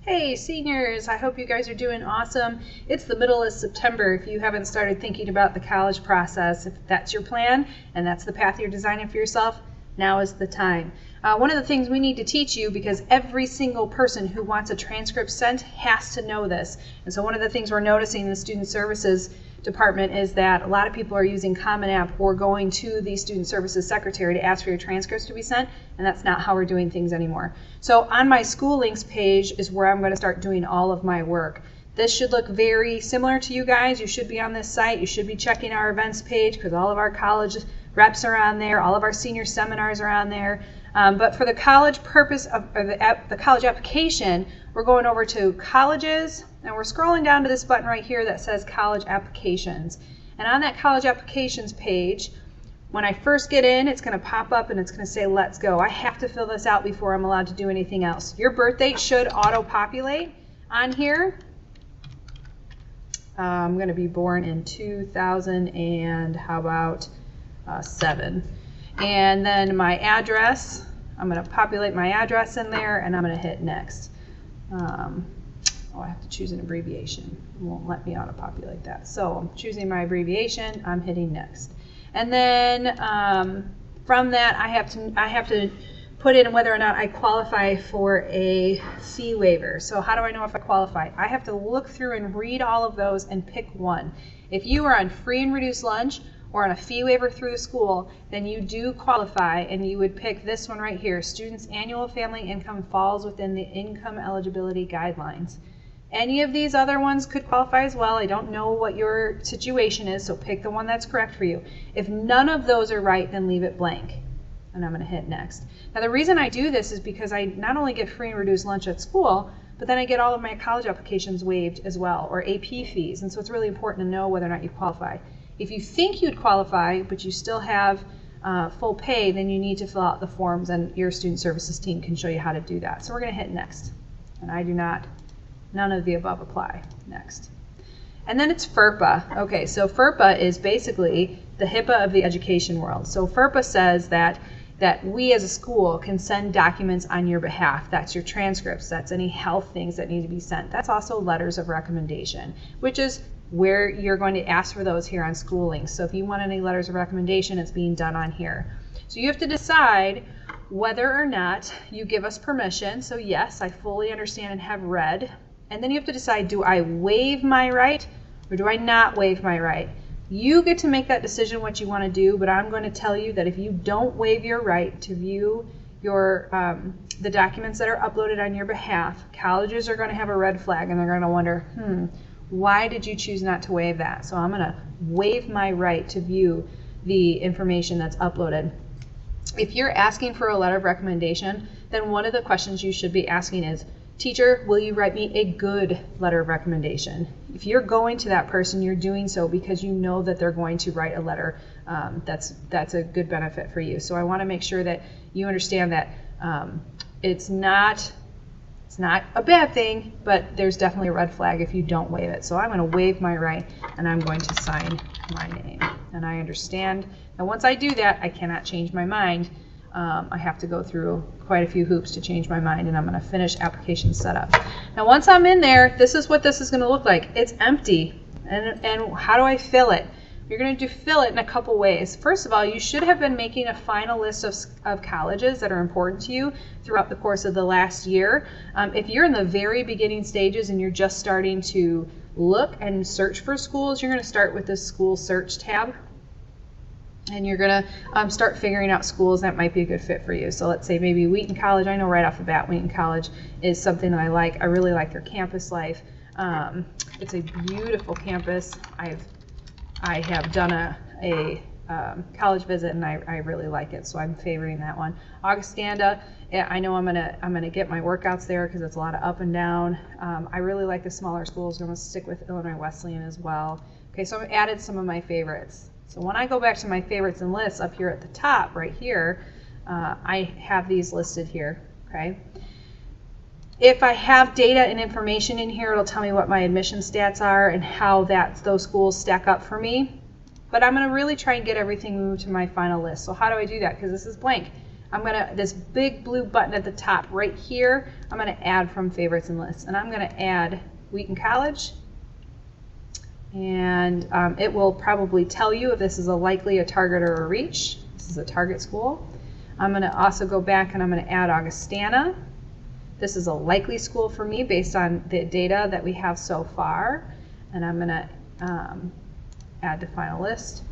Hey seniors, I hope you guys are doing awesome. It's the middle of September. If you haven't started thinking about the college process, if that's your plan and that's the path you're designing for yourself, now is the time. One of the things we need to teach you, because every single person who wants a transcript sent has to know this. And so one of the things we're noticing in the Student Services Department is that a lot of people are using Common App or going to the Student Services Secretary to ask for your transcripts to be sent, and that's not how we're doing things anymore. So on my school links page is where I'm going to start doing all of my work. This should look very similar to you guys. You should be on this site. You should be checking our events page because all of our college reps are on there. All of our senior seminars are on there. But for the college purpose of the college application, we're going over to colleges, and we're scrolling down to this button right here that says college applications. And on that college applications page, when I first get in, it's going to pop up and it's going to say let's go. I have to fill this out before I'm allowed to do anything else. Your birth date should auto-populate on here. I'm going to be born in 2000 and how about 7. And then my address, I'm going to populate my address in there and I'm going to hit next. I have to choose an abbreviation. It won't let me auto-populate that. So I'm choosing my abbreviation, I'm hitting next. And then from that I have to put in whether or not I qualify for a fee waiver. So how do I know if I qualify? I have to look through and read all of those and pick one. If you are on free and reduced lunch or on a fee waiver through the school, then you do qualify, and you would pick this one right here. Students' annual family income falls within the income eligibility guidelines. Any of these other ones could qualify as well. I don't know what your situation is, so pick the one that's correct for you. If none of those are right, then leave it blank. And I'm going to hit next. Now the reason I do this is because I not only get free and reduced lunch at school, but then I get all of my college applications waived as well, or AP fees. And so it's really important to know whether or not you qualify. If you think you'd qualify, but you still have full pay, then you need to fill out the forms, and your student services team can show you how to do that. So we're going to hit next. And I do not, none of the above apply. Next. And then it's FERPA. Okay, so FERPA is basically the HIPAA of the education world. So FERPA says that we as a school can send documents on your behalf. That's your transcripts, that's any health things that need to be sent. That's also letters of recommendation, which is where you're going to ask for those here on School Links. So if you want any letters of recommendation, it's being done on here. So you have to decide whether or not you give us permission. So yes, I fully understand and have read. And then you have to decide, do I waive my right or do I not waive my right? You get to make that decision what you want to do, but I'm going to tell you that if you don't waive your right to view your the documents that are uploaded on your behalf, colleges are going to have a red flag and they're going to wonder, why did you choose not to waive that? So I'm going to waive my right to view the information that's uploaded. If you're asking for a letter of recommendation, then one of the questions you should be asking is, teacher, will you write me a good letter of recommendation? If you're going to that person, you're doing so because you know that they're going to write a letter that's a good benefit for you. So I want to make sure that you understand that it's not a bad thing, but there's definitely a red flag if you don't waive it. So I'm going to waive my right and I'm going to sign my name. And I understand that once I do that, I cannot change my mind. I have to go through quite a few hoops to change my mind, and I'm going to finish application setup. Now once I'm in there, this is what this is going to look like. It's empty. And how do I fill it? You're going to fill it in a couple ways. First of all, you should have been making a final list of colleges that are important to you throughout the course of the last year. If you're in the very beginning stages and you're just starting to look and search for schools, you're going to start with the school search tab. And you're going to start figuring out schools that might be a good fit for you. So let's say maybe Wheaton College. I know right off the bat Wheaton College is something that I like. I really like their campus life. It's a beautiful campus. I have done a college visit and I really like it, so I'm favoring that one. Augustana, I know I'm gonna get my workouts there because it's a lot of up and down. I really like the smaller schools. I'm gonna stick with Illinois Wesleyan as well. Okay, so I've added some of my favorites. So when I go back to my favorites and lists up here at the top right here, I have these listed here, okay? If I have data and information in here, it'll tell me what my admission stats are and how those schools stack up for me. But I'm going to really try and get everything moved to my final list. So how do I do that? Because this is blank. I'm gonna, this big blue button at the top right here, I'm gonna add from favorites and lists, and I'm gonna add Wheaton College, and it will probably tell you if this is a target or a reach. This is a target school. I'm gonna also go back and I'm gonna add Augustana. This is a likely school for me based on the data that we have so far, and I'm gonna add to final list.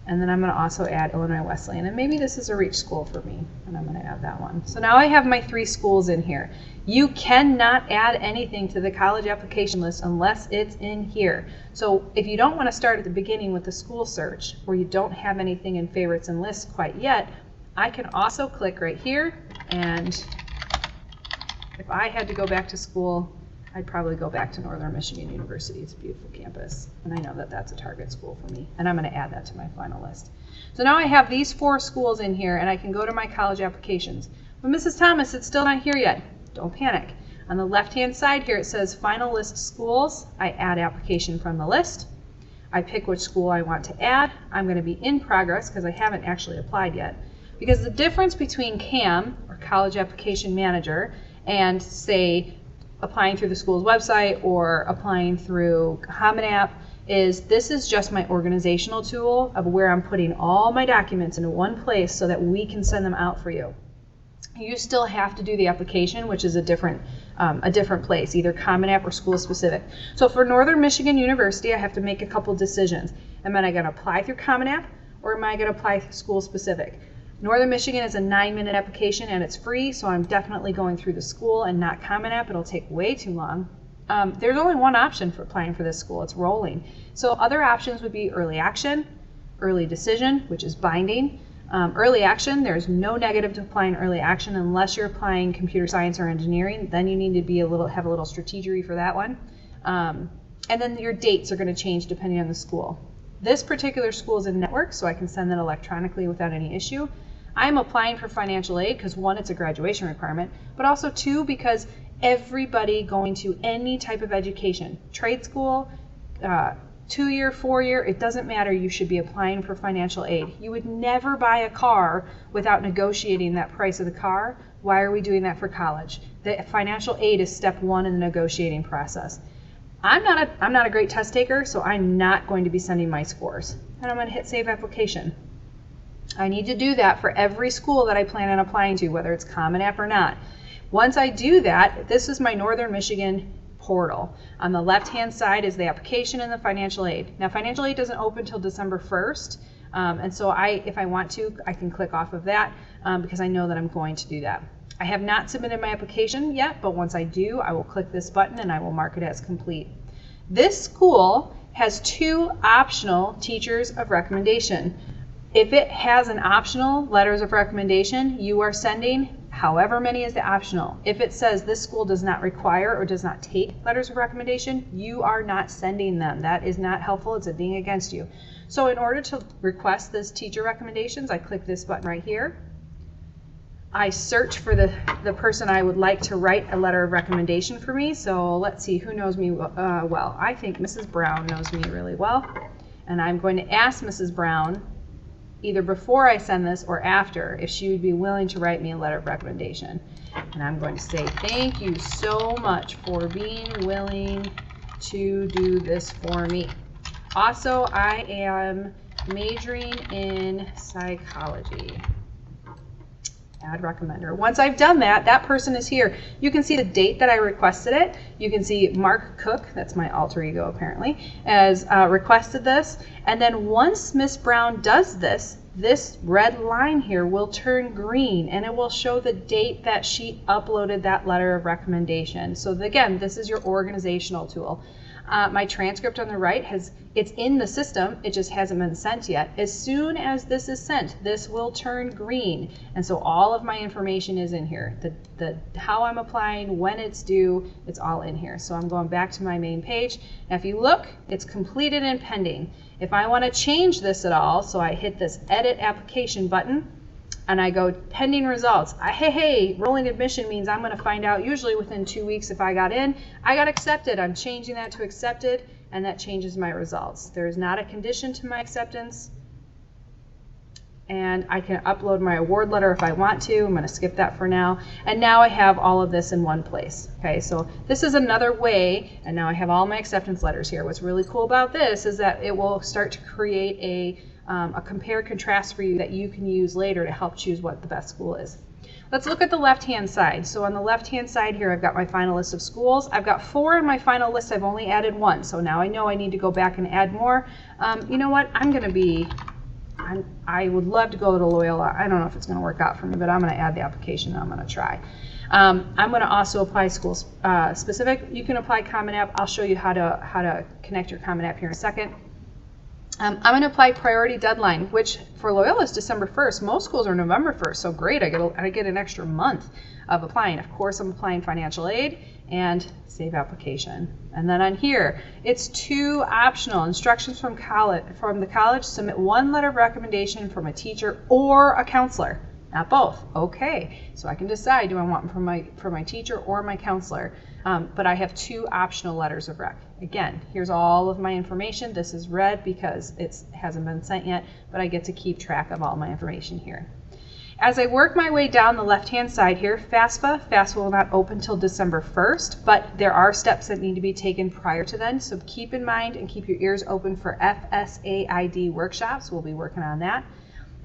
And then I'm going to also add Illinois Wesleyan, and maybe this is a reach school for me, and I'm going to add that one. So now I have my 3 schools in here. You cannot add anything to the college application list unless it's in here. So if you don't want to start at the beginning with the school search, or you don't have anything in favorites and lists quite yet, I can also click right here, and if I had to go back to school, I'd probably go back to Northern Michigan University. It's a beautiful campus, and I know that that's a target school for me, and I'm going to add that to my final list. So now I have these 4 schools in here, and I can go to my college applications. But Mrs. Thomas, it's still not here yet. Don't panic. On the left-hand side here, it says Final List Schools. I add application from the list. I pick which school I want to add. I'm going to be in progress because I haven't actually applied yet. Because the difference between CAM, or College Application Manager, and say applying through the school's website or applying through Common App is this is just my organizational tool of where I'm putting all my documents into one place so that we can send them out for you. You still have to do the application, which is a different place, either Common App or school specific. So for Northern Michigan University, I have to make a couple decisions. Am I going to apply through Common App, or am I going to apply through school specific? Northern Michigan is a 9-minute application and it's free, so I'm definitely going through the school and not Common App. It'll take way too long. There's only one option for applying for this school. It's rolling. So other options would be early action, early decision, which is binding. Early action, there's no negative to applying early action unless you're applying computer science or engineering. Then you need to be have a little strategy for that one. And then your dates are going to change depending on the school. This particular school is in network, so I can send that electronically without any issue. I'm applying for financial aid because 1, it's a graduation requirement, but also 2, because everybody going to any type of education, trade school, 2-year, 4-year, it doesn't matter, you should be applying for financial aid. You would never buy a car without negotiating that price of the car. Why are we doing that for college? The financial aid is step 1 in the negotiating process. I'm not a great test taker, so I'm not going to be sending my scores. And I'm going to hit Save Application. I need to do that for every school that I plan on applying to, whether it's Common App or not. Once I do that, this is my Northern Michigan portal. On the left-hand side is the application and the financial aid. Now, financial aid doesn't open until December 1st, and so if I want to, I can click off of that because I know that I'm going to do that. I have not submitted my application yet, but once I do, I will click this button and I will mark it as complete. This school has 2 optional teachers of recommendation. If it has an optional letters of recommendation, you are sending however many is the optional. If it says this school does not require or does not take letters of recommendation, you are not sending them. That is not helpful. It's a ding against you. So in order to request this teacher recommendations, I click this button right here. I search for the person I would like to write a letter of recommendation for me. So let's see who knows me well. I think Mrs. Brown knows me really well. And I'm going to ask Mrs. Brown either before I send this or after if she would be willing to write me a letter of recommendation. And I'm going to say, thank you so much for being willing to do this for me. Also, I am majoring in psychology. Add recommender. Once I've done that, that person is here. You can see the date that I requested it. You can see Mark Cook, that's my alter ego apparently, has requested this. And then once Miss Brown does this, this red line here will turn green and it will show the date that she uploaded that letter of recommendation. So again, this is your organizational tool. My transcript on the right it's in the system, it just hasn't been sent yet. As soon as this is sent, this will turn green. And so all of my information is in here. How I'm applying, when it's due, it's all in here. So I'm going back to my main page. Now if you look, it's completed and pending. If I want to change this at all, so I hit this edit application button, and I go pending results. Hey, rolling admission means I'm going to find out usually within 2 weeks if I got in. I got accepted. I'm changing that to accepted, and that changes my results. There is not a condition to my acceptance. and I can upload my award letter if I want to. I'm going to skip that for now. And now I have all of this in one place. Okay, so this is another way, and now I have all my acceptance letters here. What's really cool about this is that it will start to create a compare contrast for you that you can use later to help choose what the best school is. Let's look at the left-hand side. So on the left-hand side here, I've got my final list of schools. I've got 4 in my final list. I've only added 1. So now I know I need to go back and add more. You know what? I would love to go to Loyola. I don't know if it's going to work out for me, but I'm going to add the application and I'm going to try. I'm going to also apply school specific. You can apply Common App. I'll show you how to connect your Common App here in a second. I'm going to apply priority deadline, which for Loyola is December 1st. Most schools are November 1st, so great. I get an extra month of applying. Of course, I'm applying financial aid and save application. And then on here, it's 2 optional instructions from the college. Submit 1 letter of recommendation from a teacher or a counselor. Not both. Okay, so I can decide, do I want them from my teacher or my counselor? But I have 2 optional letters of rec. Again, here's all of my information. This is red because it hasn't been sent yet, but I get to keep track of all my information here. As I work my way down the left-hand side here, FAFSA will not open till December 1st, but there are steps that need to be taken prior to then, so keep in mind and keep your ears open for FSAID workshops. We'll be working on that.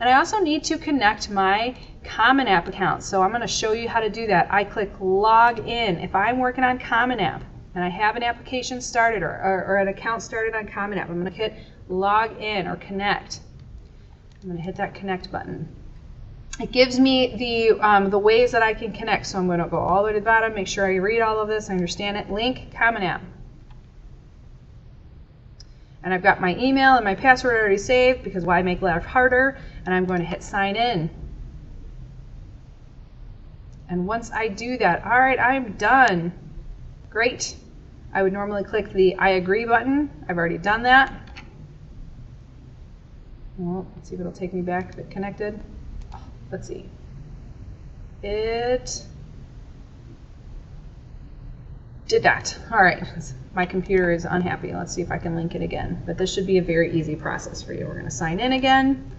And I also need to connect my Common App account. So I'm going to show you how to do that. I click Log In. If I'm working on Common App and I have an application started or an account started on Common App, I'm going to hit Log In or Connect. I'm going to hit that Connect button. It gives me the ways that I can connect. So I'm going to go all the way to the bottom, make sure I read all of this, I understand it. Link Common App. And I've got my email and my password already saved because why make life harder? And I'm going to hit sign in. And once I do that, all right, I'm done. Great. I would normally click the I agree button. I've already done that. Well, let's see if it'll take me back if it connected. Oh, let's see. It did that. All right. My computer is unhappy. Let's see if I can link it again. But this should be a very easy process for you. We're going to sign in again.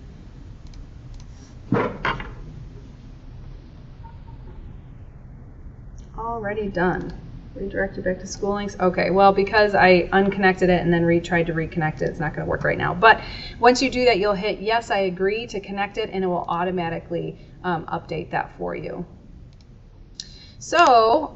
Already done. Redirected back to school links. Okay, well, because I unconnected it and then tried to reconnect it, it's not going to work right now. But once you do that, you'll hit yes, I agree to connect it, and it will automatically update that for you. So,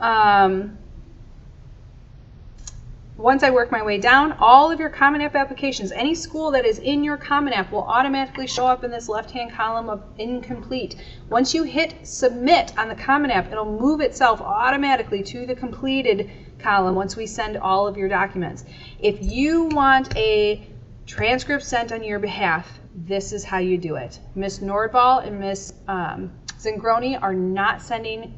once I work my way down, all of your Common App applications, any school that is in your Common App will automatically show up in this left-hand column of incomplete. Once you hit submit on the Common App, it'll move itself automatically to the completed column once we send all of your documents. If you want a transcript sent on your behalf, this is how you do it. Ms. Nordval and Ms. Zingroni are not sending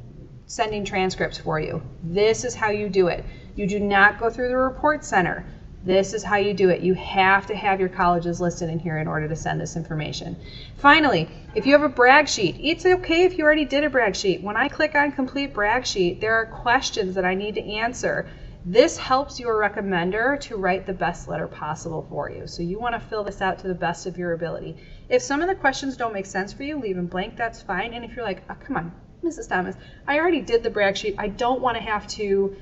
transcripts for you. This is how you do it. You do not go through the report center. This is how you do it. You have to have your colleges listed in here in order to send this information. Finally, if you have a brag sheet, it's okay if you already did a brag sheet. When I click on complete brag sheet, there are questions that I need to answer. This helps your recommender to write the best letter possible for you. So you want to fill this out to the best of your ability. If some of the questions don't make sense for you, leave them blank, that's fine. And if you're like, oh, come on, Mrs. Thomas, I already did the brag sheet. I don't want to have to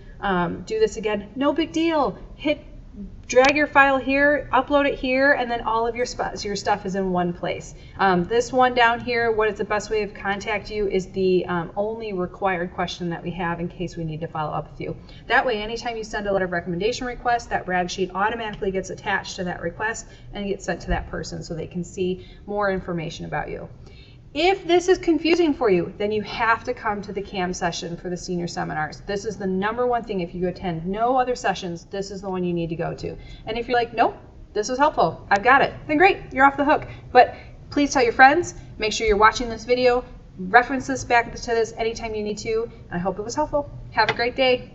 do this again. No big deal. Drag your file here, upload it here, and then all of your stuff is in one place. This one down here, what is the best way of contact you, is the only required question that we have in case we need to follow up with you. That way, anytime you send a letter of recommendation request, that brag sheet automatically gets attached to that request and gets sent to that person so they can see more information about you. If this is confusing for you, then you have to come to the CAM session for the senior seminars. This is the #1 thing. If you attend no other sessions, this is the one you need to go to. And if you're like, nope, this was helpful, I've got it, then great, you're off the hook. But please tell your friends, make sure you're watching this video, reference this back to this anytime you need to, and I hope it was helpful. Have a great day.